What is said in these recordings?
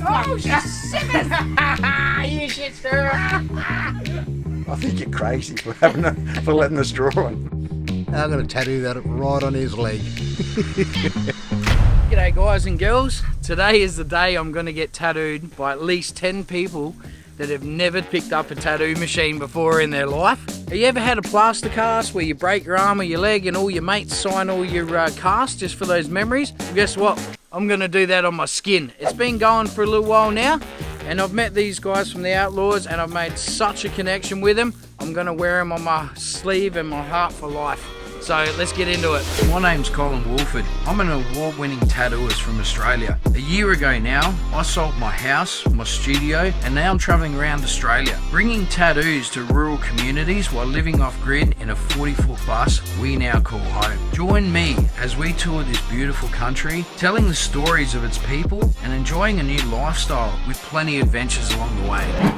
Oh, she's you shit stir. I think you're crazy for letting us draw on. I'm going to tattoo that right on his leg. G'day guys and girls. Today is the day I'm going to get tattooed by at least 10 people that have never picked up a tattoo machine before in their life. Have you ever had a plaster cast where you break your arm or your leg and all your mates sign all your casts just for those memories? Well, guess what? I'm going to do that on my skin. It's been going for a little while now, and I've met these guys from the Outlaws and I've made such a connection with them. I'm going to wear them on my sleeve and my heart for life. So let's get into it. My name's Colin Wolford. I'm an award-winning tattooist from Australia. A year ago now, I sold my house, my studio, and now I'm travelling around Australia, bringing tattoos to rural communities while living off-grid in a 40-foot bus we now call home. Join me as we tour this beautiful country, telling the stories of its people and enjoying a new lifestyle with plenty of adventures along the way.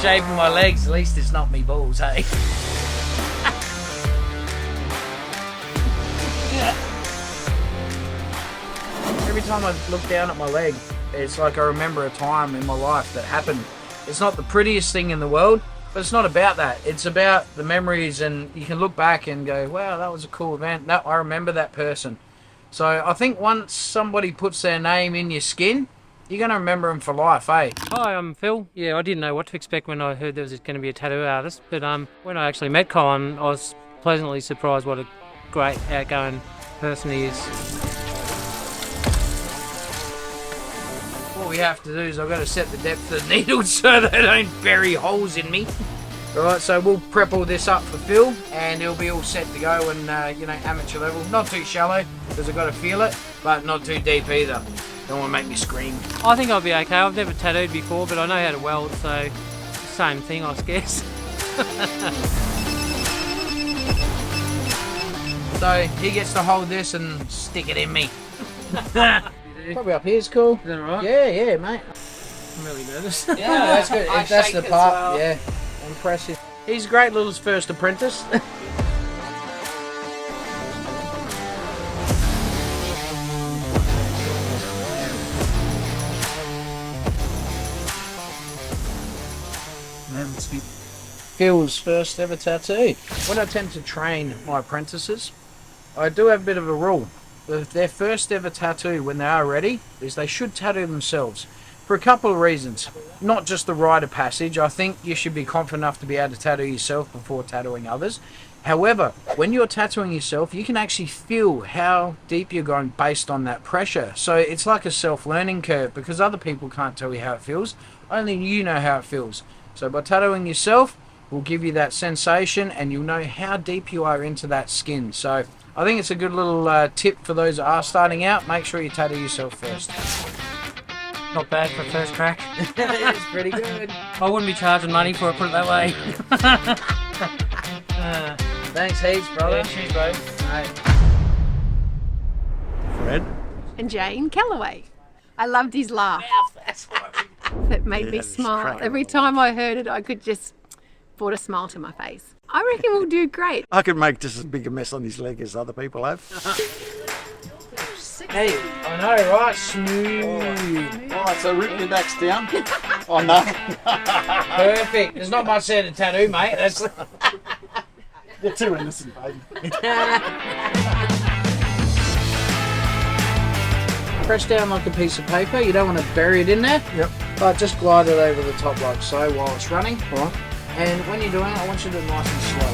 Shaving my legs, at least it's not me balls, hey? Every time I look down at my leg, it's like I remember a time in my life that happened. It's not the prettiest thing in the world, but it's not about that. It's about the memories, and you can look back and go, wow, that was a cool event. No, I remember that person. So I think once somebody puts their name in your skin, you're going to remember them for life, eh? Hi, I'm Phil. Yeah, I didn't know what to expect when I heard there was going to be a tattoo artist, but when I actually met Colin, I was pleasantly surprised what a great, outgoing person he is. What we have to do is I've got to set the depth of the needles so they don't bury holes in me. Alright, so we'll prep all this up for Phil, and it'll be all set to go, and amateur level. Not too shallow, because I've got to feel it, but not too deep either. Don't want to make me scream. I think I'll be okay. I've never tattooed before, but I know how to weld, so same thing, I guess. So he gets to hold this and stick it in me. Probably up here's cool. Is that right? Yeah, mate. I'm really nervous. Yeah, that's good. I If that's shake the as part, well. yeah, impressive. He's a great little first apprentice. Phil's first ever tattoo. When I tend to train my apprentices, I do have a bit of a rule. Their first ever tattoo, when they are ready, is they should tattoo themselves. For a couple of reasons. Not just the rite of passage. I think you should be confident enough to be able to tattoo yourself before tattooing others. However, when you're tattooing yourself, you can actually feel how deep you're going based on that pressure. So it's like a self-learning curve, because other people can't tell you how it feels. Only you know how it feels. So by tattooing yourself, will give you that sensation, and you'll know how deep you are into that skin. So I think it's a good little tip for those that are starting out. Make sure you tattoo yourself first. Not bad for first crack. It's pretty good. I wouldn't be charging money for it, put it that way. Thanks heaps, brother. Yeah, cheers, bro. Mate. Fred? And Jane Calloway. I loved his laugh. It made me that's smile. great. Every time I heard it, I could just brought a smile to my face. I reckon we'll do great. I could make just as big a mess on his leg as other people have. Hey, I know, right? Smooth. Alright, so rip your backs down. Oh no. Perfect. There's not much there to tattoo, mate. That's... You're too innocent, baby. Press down like a piece of paper. You don't want to bury it in there. Yep. But just glide it over the top like so while it's running. Right. And when you're doing it, I want you to do it nice and slow.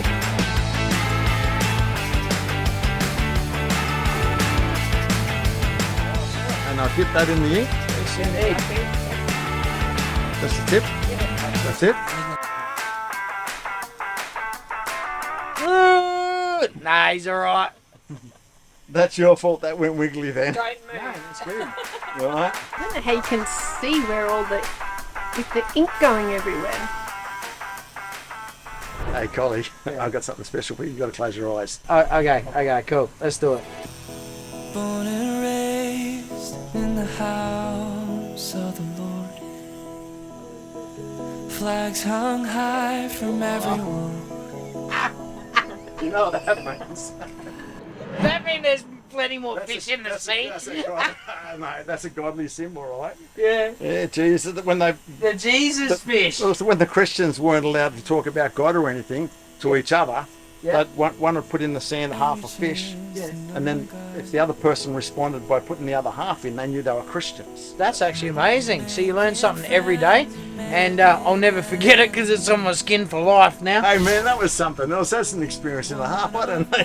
And I'll dip that in the ink. Yes, indeed. That's the tip. That's it. Good. Nah, he's alright. That's your fault that went wiggly then. Great move. That's good. You alright? I don't know how you can see where all the with the ink going everywhere. Hey, Collie, I've got something special for you. You've got to close your eyes. Oh, okay, cool. Let's do it. Born and raised in the house of the Lord. Flags hung high from everyone. You know what that means. That means there's plenty more fish in the sea. That's a godly symbol, right? Yeah. Yeah, Jesus. When The Jesus fish. also when the Christians weren't allowed to talk about God or anything to each other, Yeah. one would put in the sand half a fish, and then if the other person responded by putting the other half in, they knew they were Christians. That's actually amazing. So you learn something every day, and I'll never forget it because it's on my skin for life now. Hey man, that was something else. That's an experience and a half. I don't know.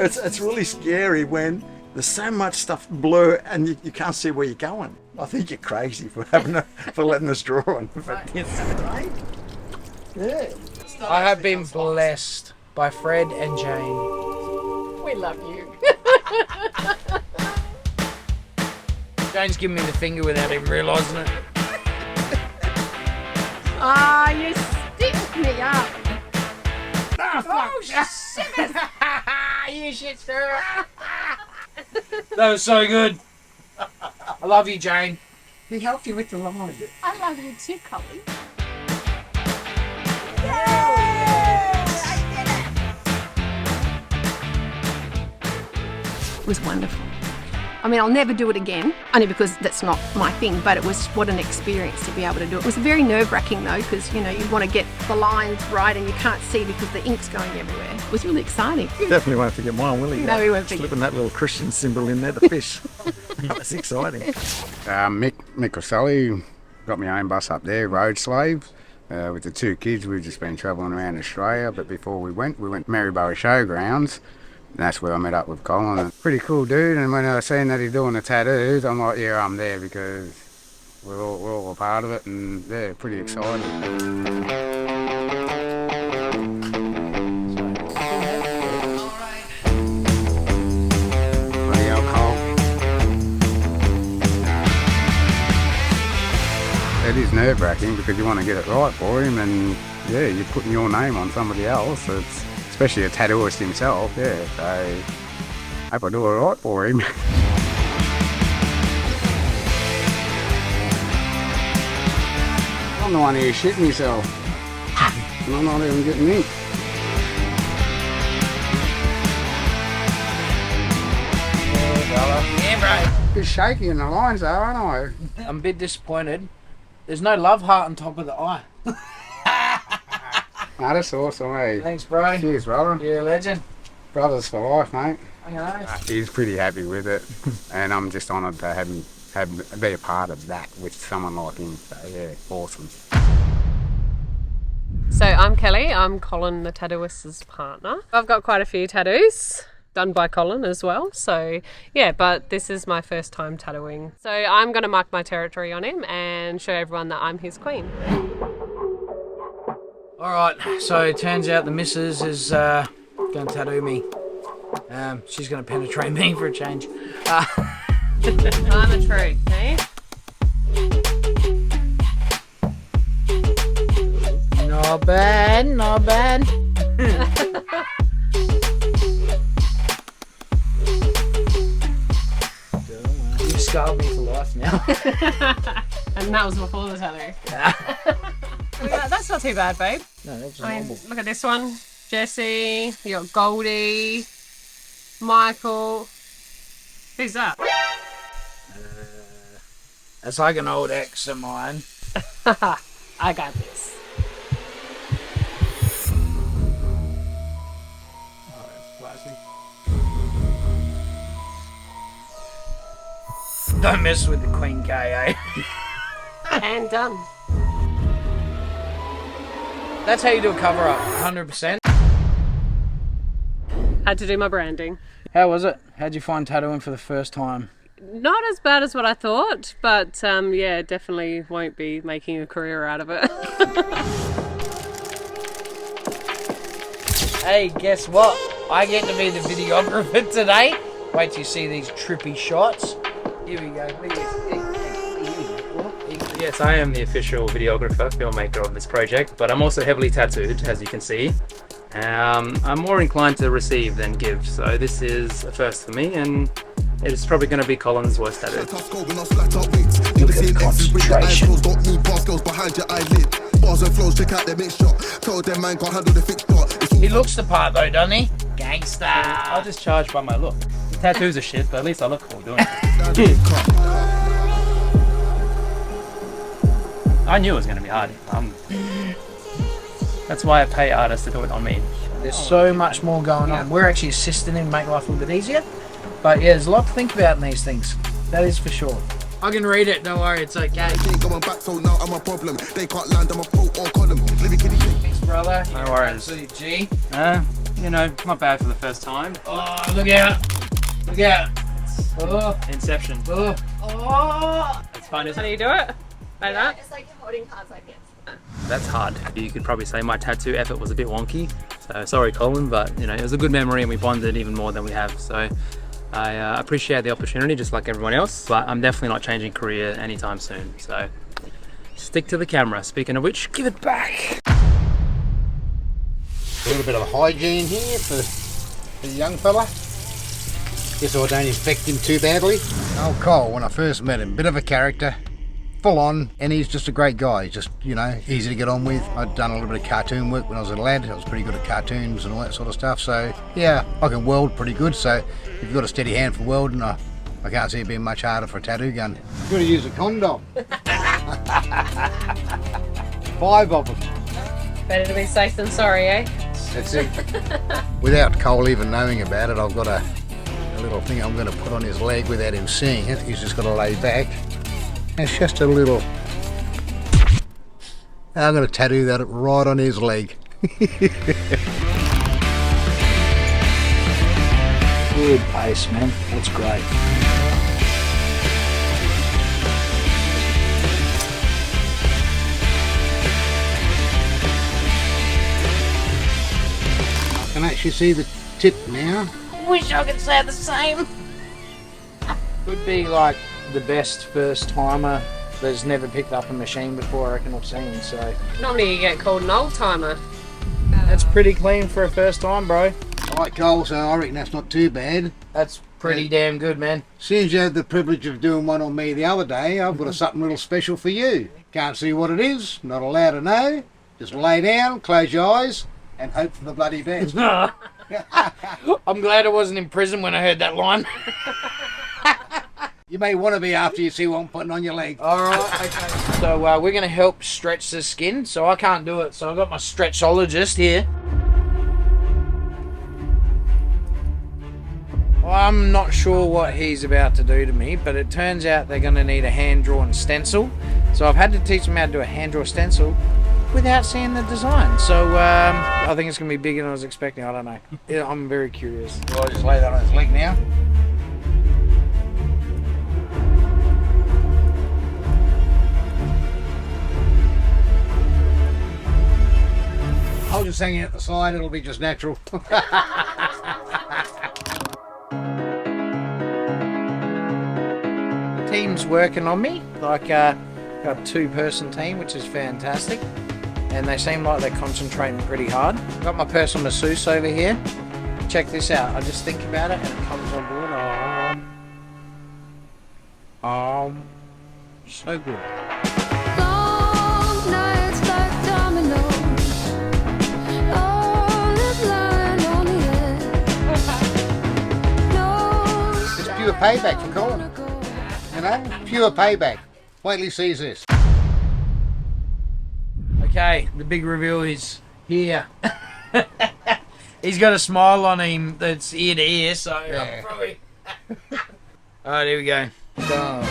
It's really scary when there's so much stuff blur and you can't see where you're going. I think you're crazy for letting us draw on. But, yeah. I have been blessed by Fred and Jane. We love you. Jane's giving me the finger without even realising it. Ah, you stiffed me up. Oh, shit! You shit stir. That was so good. I love you, Jane. He helped you with the line. I love you too, Colin. It was wonderful. I mean, I'll never do it again, only because that's not my thing, but it was what an experience to be able to do it. It was very nerve-wracking though, because, you know, you want to get the lines right and you can't see because the ink's going everywhere. It was really exciting. Definitely won't forget mine, will he? No, he won't forget. Slipping that little Christian symbol in there, the fish. That was exciting. Mick Rosselli got my own bus up there, road slave. With the two kids, we've just been travelling around Australia, but before we went Maryborough Showgrounds. And that's where I met up with Colin. Pretty cool dude, and when I seen that he's doing the tattoos, I'm like, yeah, I'm there because we're all a part of it, and yeah, pretty excited. Bloody alcohol. It is nerve-wracking because you want to get it right for him, and yeah, you're putting your name on somebody else. Especially a tattooist himself, yeah, so I hope I do it right for him. I'm the one here shitting myself, and I'm not even getting ink. Yeah, bro. Bit shaky in the lines though, aren't I? I'm a bit disappointed. There's no love heart on top of the eye. Nah, that's awesome, eh? Thanks, bro. Cheers, brother. You're a legend. Brothers for life, mate. I know. He's pretty happy with it, and I'm just honoured to be a part of that with someone like him. So yeah, awesome. So I'm Kelly, I'm Colin the Tattooist's partner. I've got quite a few tattoos done by Colin as well, so yeah, but this is my first time tattooing. So I'm going to mark my territory on him and show everyone that I'm his queen. Alright, so it turns out the missus is going to tattoo me. She's going to penetrate me for a change. I'm the truth, eh? Not bad, not bad. You've scarred me for life now. And that was before the tattoo. That's not too bad, babe. No, that's I mean, normal. look at this one. Jesse, you got Goldie, Michael. Who's that? It's like an old ex of mine. I got this. Don't mess with the Queen K, eh? And done. That's how you do a cover up, 100%. Had to do my branding. How was it? How'd you find tattooing for the first time? Not as bad as what I thought, but yeah, definitely won't be making a career out of it. Hey, guess what? I get to be the videographer today. Wait till you see these trippy shots. Here we go. Yes, I am the official videographer, filmmaker of this project, but I'm also heavily tattooed, as you can see. I'm more inclined to receive than give, so this is a first for me, and it's probably going to be Colin's worst tattoo. Look at the concentration. He looks the part though, doesn't he? Gangster. I'll just charge by my look. tattoos are shit, but at least I look cool doing it. I knew it was going to be hard. That's why I pay artists to do it on me. There's so much more going on. We're actually assisting him make life a little bit easier. But yeah, there's a lot to think about in these things. That is for sure. I can read it, don't worry, it's okay. Thanks, brother. No worries. Absolute G. You know, not bad for the first time. Oh, look out. Look out. Oh. Inception. Oh. Oh. It's fun, isn't How do it? you do it? Like that? It's like holding cards like this. That's hard. You could probably say my tattoo effort was a bit wonky. So sorry, Colin, but you know, it was a good memory and we bonded even more than we have. So I appreciate the opportunity just like everyone else, but I'm definitely not changing career anytime soon. So stick to the camera. Speaking of which, give it back. A little bit of hygiene here for the young fella. Just so I don't infect him too badly. Oh, Cole, when I first met him, bit of a character, full on, and he's just a great guy. He's just, you know, easy to get on with. I'd done a little bit of cartoon work when I was a lad. I was pretty good at cartoons and all that sort of stuff. So yeah, I can weld pretty good. So if you've got a steady hand for welding, I can't see it being much harder for a tattoo gun. You've got to use a condom. 5 of them. Better to be safe than sorry, eh? That's it. Without Cole even knowing about it, I've got a little thing I'm going to put on his leg without him seeing it. He's just got to lay back. It's just a little... I'm going to tattoo that right on his leg. Good pace, man. That's great. I can actually see the tip now. Wish I could say the same. Could be like the best first timer that's never picked up a machine before, I reckon I've seen. So Normally you get called an old timer. that's pretty clean for a first time, bro. Alright, Cole, so I reckon that's not too bad. That's pretty damn good, man. Since you had the privilege of doing one on me the other day, I've got something little special for you. Can't see what it is, not allowed to know. Just lay down, close your eyes, and hope for the bloody best. I'm glad I wasn't in prison when I heard that line. You may want to be after you see what I'm putting on your leg. Alright, okay. So we're going to help stretch the skin, so I can't do it. So I've got my stretchologist here. I'm not sure what he's about to do to me, but it turns out they're going to need a hand-drawn stencil. So I've had to teach them how to do a hand-drawn stencil without seeing the design. So I think it's going to be bigger than I was expecting. I don't know. Yeah, I'm very curious. Well, I'll just lay that on his leg now. I'll just hang it at the side, it'll be just natural. Team's working on me, like got a 2-person team, which is fantastic, and they seem like they're concentrating pretty hard. Got my personal masseuse over here. Check this out. I just think about it and it comes on board. So good. Long nights like dominoes, all is lying on the edge. It's pure payback for Colin. You know, pure payback. Wait till he sees this. Okay, the big reveal is here. He's got a smile on him that's ear to ear, so Yeah. probably. Alright, here we go. Done.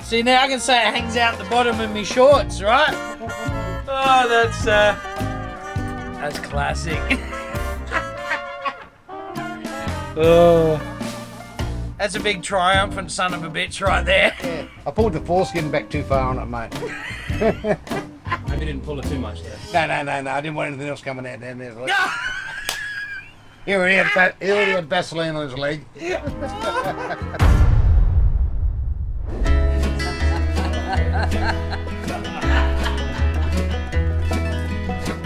See, now I can say it hangs out the bottom of my shorts, right? Oh, that's classic. Oh, that's a big triumphant son of a bitch right there. Yeah. I pulled the foreskin back too far on it, mate. Maybe didn't pull it too much there. No. I didn't want anything else coming out down there. He already had Vaseline on his leg.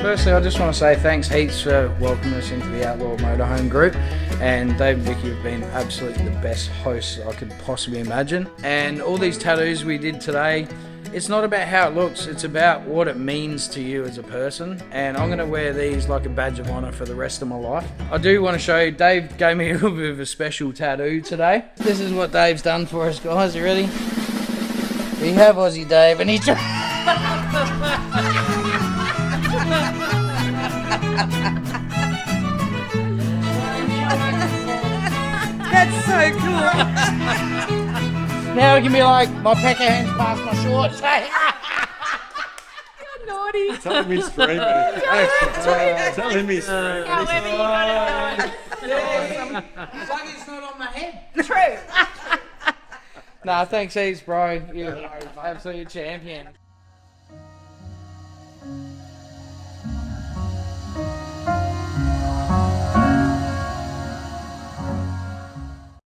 Firstly, I just want to say thanks heaps for welcoming us into the Outlaw Motorhome group. And Dave and Vicky have been absolutely the best hosts I could possibly imagine. And all these tattoos we did today, it's not about how it looks, it's about what it means to you as a person. And I'm gonna wear these like a badge of honor for the rest of my life. I do want to show you, Dave gave me a little bit of a special tattoo today. This is what Dave's done for us, guys. You ready? We have Aussie Dave, and he's That's so cool. now it can be like my pecker hands past my shorts. Naughty. Tell him he's free, Tell him he's free. It's like it's not on my head. True. Nah, thanks heaps, bro. You're an absolute champion.